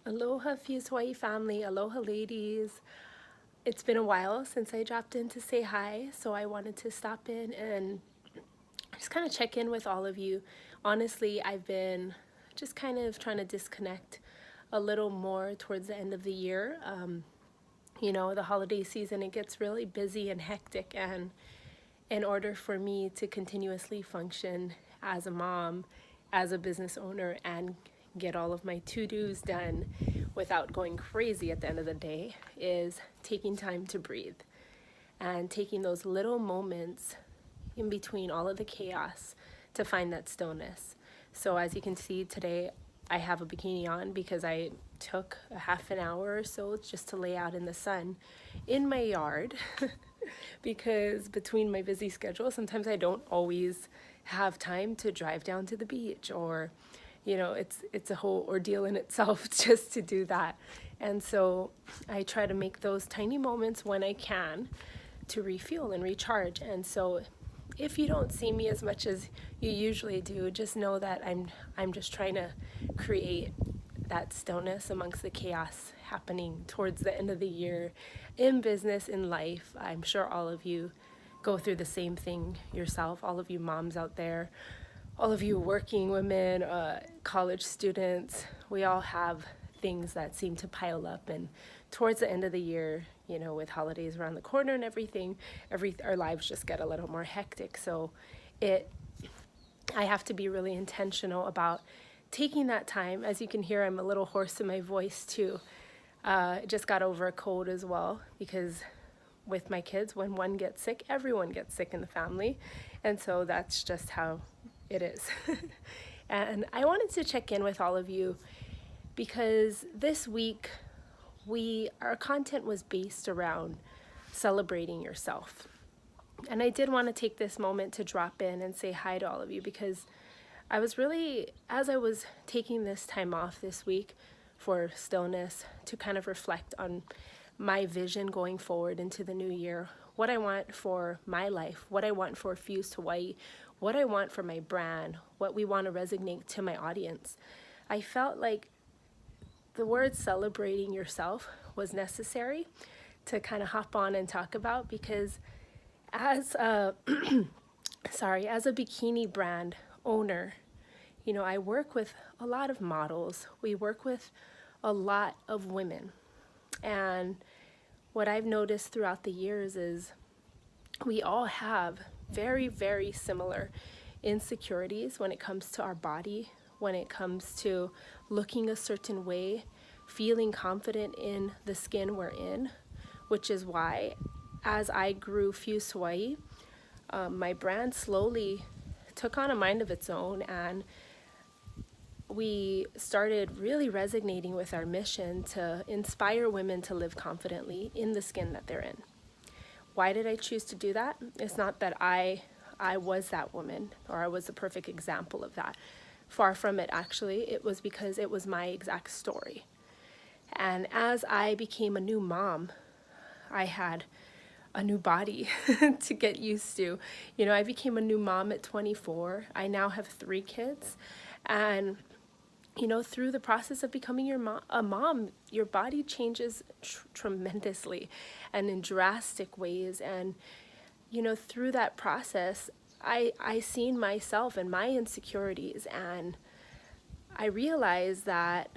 Aloha Fuse Hawaii family, aloha ladies. It's been a while since I dropped in to say hi, so I wanted to stop in and just kind of check in with all of you. Honestly, I've been just kind of trying to disconnect a little more towards the end of the year. The holiday season, it gets really busy and hectic, and in order for me to continuously function as a mom, as a business owner, and get all of my to-dos done without going crazy at the end of the day is taking time to breathe and taking those little moments in between all of the chaos to find that stillness. So as you can see today, I have a bikini on because I took a half an hour or so just to lay out in the sun in my yard because between my busy schedule, sometimes I don't always have time to drive down to the beach, or it's a whole ordeal in itself just to do that. And so I try to make those tiny moments when I can to refuel and recharge. And so if you don't see me as much as you usually do, just know that I'm just trying to create that stillness amongst the chaos happening towards the end of the year in business, in life. I'm sure all of you go through the same thing yourself, all of you moms out there, all of you working women, college students. We all have things that seem to pile up, and towards the end of the year, with holidays around the corner and everything, our lives just get a little more hectic. So I have to be really intentional about taking that time. As you can hear, I'm a little hoarse in my voice too. Just got over a cold as well, because with my kids, when one gets sick, everyone gets sick in the family. And so that's just how it is. And I wanted to check in with all of you because this week our content was based around celebrating yourself. And I did want to take this moment to drop in and say hi to all of you, because I was really, as I was taking this time off this week for stillness to kind of reflect on my vision going forward into the new year, what I want for my life, what I want for Fuse Hawaii, what I want for my brand, what we want to resonate to my audience. I felt like the word celebrating yourself was necessary to kind of hop on and talk about, because as a as a bikini brand owner, I work with a lot of models. We work with a lot of women. And what I've noticed throughout the years is we all have very, very similar insecurities when it comes to our body, when it comes to looking a certain way, feeling confident in the skin we're in, which is why as I grew Fuse Hawaii, my brand slowly took on a mind of its own, and we started really resonating with our mission to inspire women to live confidently in the skin that they're in. Why did I choose to do that? It's not that I was that woman or I was a perfect example of that. Far from it, actually. It was because it was my exact story. And as I became a new mom, I had a new body to get used to. I became a new mom at 24. I now have 3 kids. And through the process of becoming a mom, your body changes tremendously and in drastic ways. And, through that process, I seen myself and my insecurities, and I realized that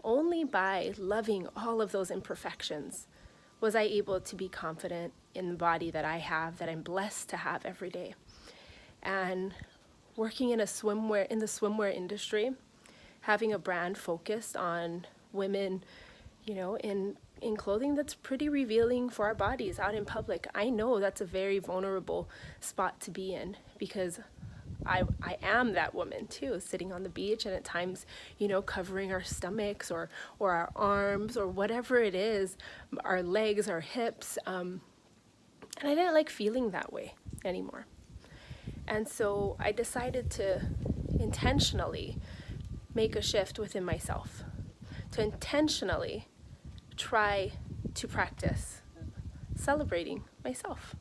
only by loving all of those imperfections was I able to be confident in the body that I have, that I'm blessed to have every day. And working in the swimwear industry, having a brand focused on women, in clothing that's pretty revealing for our bodies out in public, I know that's a very vulnerable spot to be in, because I am that woman too, sitting on the beach and at times, covering our stomachs or our arms or whatever it is, our legs, our hips. And I didn't like feeling that way anymore. And so I decided to intentionally make a shift within myself, to intentionally try to practice celebrating myself,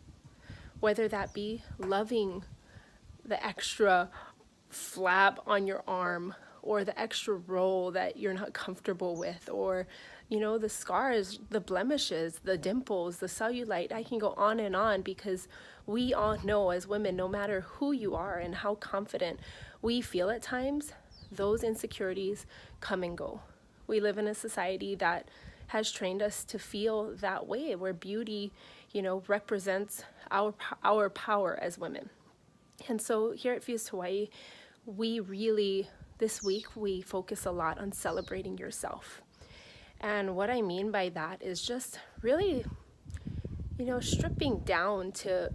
whether that be loving the extra flab on your arm, or the extra roll that you're not comfortable with, or, you know, the scars, the blemishes, the dimples, the cellulite. I can go on, because we all know as women, no matter who you are and how confident we feel at times, those insecurities come and go. We live in a society that has trained us to feel that way, where beauty, you know, represents our power as women. And so here at Fuse Hawaii, we really, this week, we focus a lot on celebrating yourself. And what I mean by that is just really, you know, stripping down to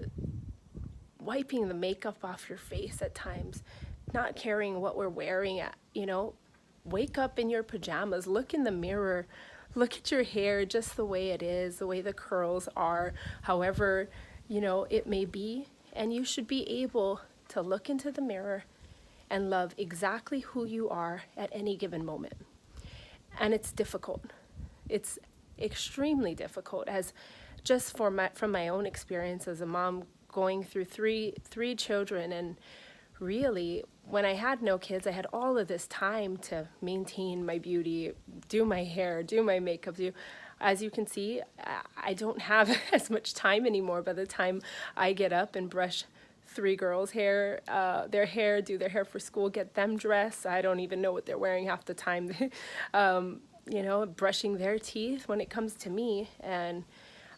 wiping the makeup off your face at times, not caring what we're wearing, you know, wake up in your pajamas, look in the mirror, look at your hair just the way it is, the way the curls are, however, you know, it may be. And you should be able to look into the mirror and love exactly who you are at any given moment. And it's difficult. It's extremely difficult, as just from my own experience as a mom, going through three children. And really, when I had no kids, I had all of this time to maintain my beauty, do my hair, do my makeup, as you can see, I don't have as much time anymore. By the time I get up and brush three girls' hair, do their hair for school, get them dressed, I don't even know what they're wearing half the time. You know, brushing their teeth when it comes to me. And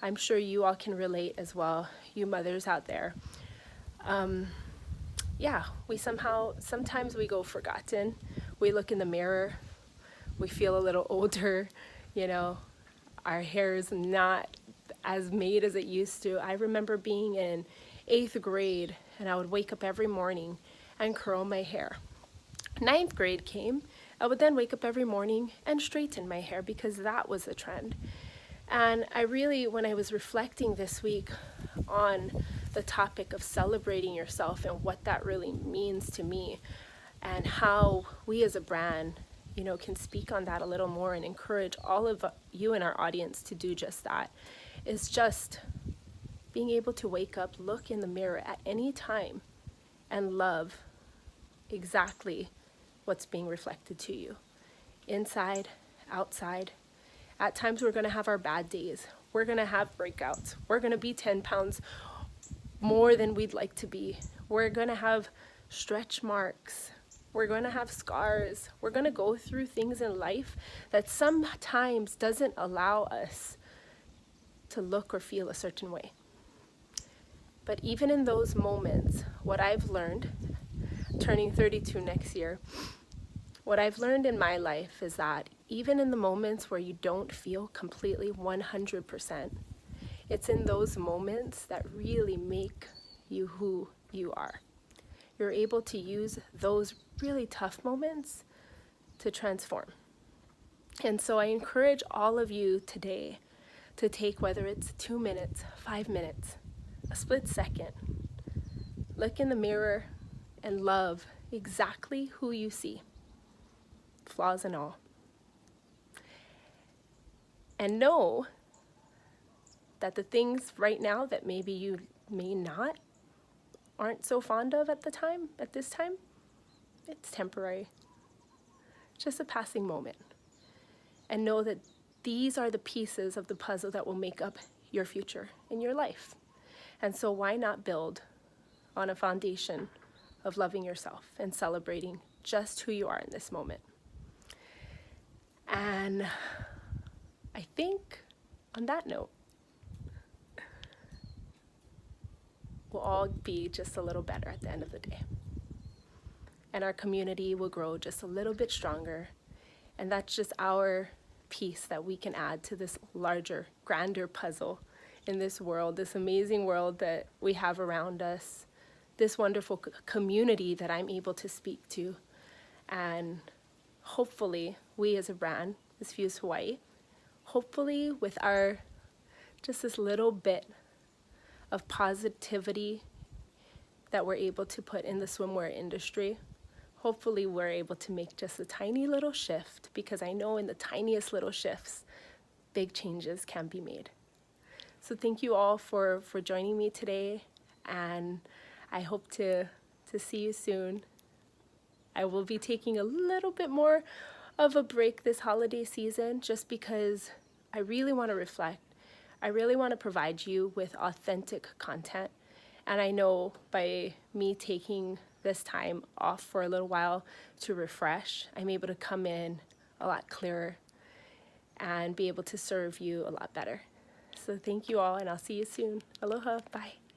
I'm sure you all can relate as well, you mothers out there. Yeah, sometimes we go forgotten. We look in the mirror, we feel a little older, you know, our hair is not as made as it used to. I remember being in 8th grade and I would wake up every morning and curl my hair. 9th grade came, I would then wake up every morning and straighten my hair, because that was the trend. And I really, when I was reflecting this week on the topic of celebrating yourself and what that really means to me, and how we as a brand, you know, can speak on that a little more and encourage all of you in our audience to do just that, is just being able to wake up, look in the mirror at any time, and love exactly what's being reflected to you, inside, outside. At times we're going to have our bad days. We're going to have breakouts. We're going to be 10 pounds more than we'd like to be. We're going to have stretch marks. We're going to have scars. We're going to go through things in life that sometimes doesn't allow us to look or feel a certain way. But even in those moments, what I've learned, turning 32 next year, what I've learned in my life is that even in the moments where you don't feel completely 100%, it's in those moments that really make you who you are. You're able to use those really tough moments to transform. And so I encourage all of you today to take, whether it's 2 minutes, 5 minutes, a split second, look in the mirror and love exactly who you see, flaws and all. And know that the things right now that maybe you may aren't so fond of at this time, it's temporary. Just a passing moment. And know that these are the pieces of the puzzle that will make up your future in your life. And so why not build on a foundation of loving yourself and celebrating just who you are in this moment? And I think on that note, we'll all be just a little better at the end of the day. And our community will grow just a little bit stronger. And that's just our piece that we can add to this larger, grander puzzle in this world, this amazing world that we have around us, this wonderful community that I'm able to speak to. And hopefully, we as a brand, as Fuse Hawaii, hopefully with our just this little bit of positivity that we're able to put in the swimwear industry, hopefully we're able to make just a tiny little shift, because I know in the tiniest little shifts, big changes can be made. So thank you all for joining me today, and I hope to see you soon. I will be taking a little bit more of a break this holiday season just because I really want to reflect. I really want to provide you with authentic content. And I know by me taking this time off for a little while to refresh, I'm able to come in a lot clearer and be able to serve you a lot better. So thank you all, and I'll see you soon. Aloha, bye.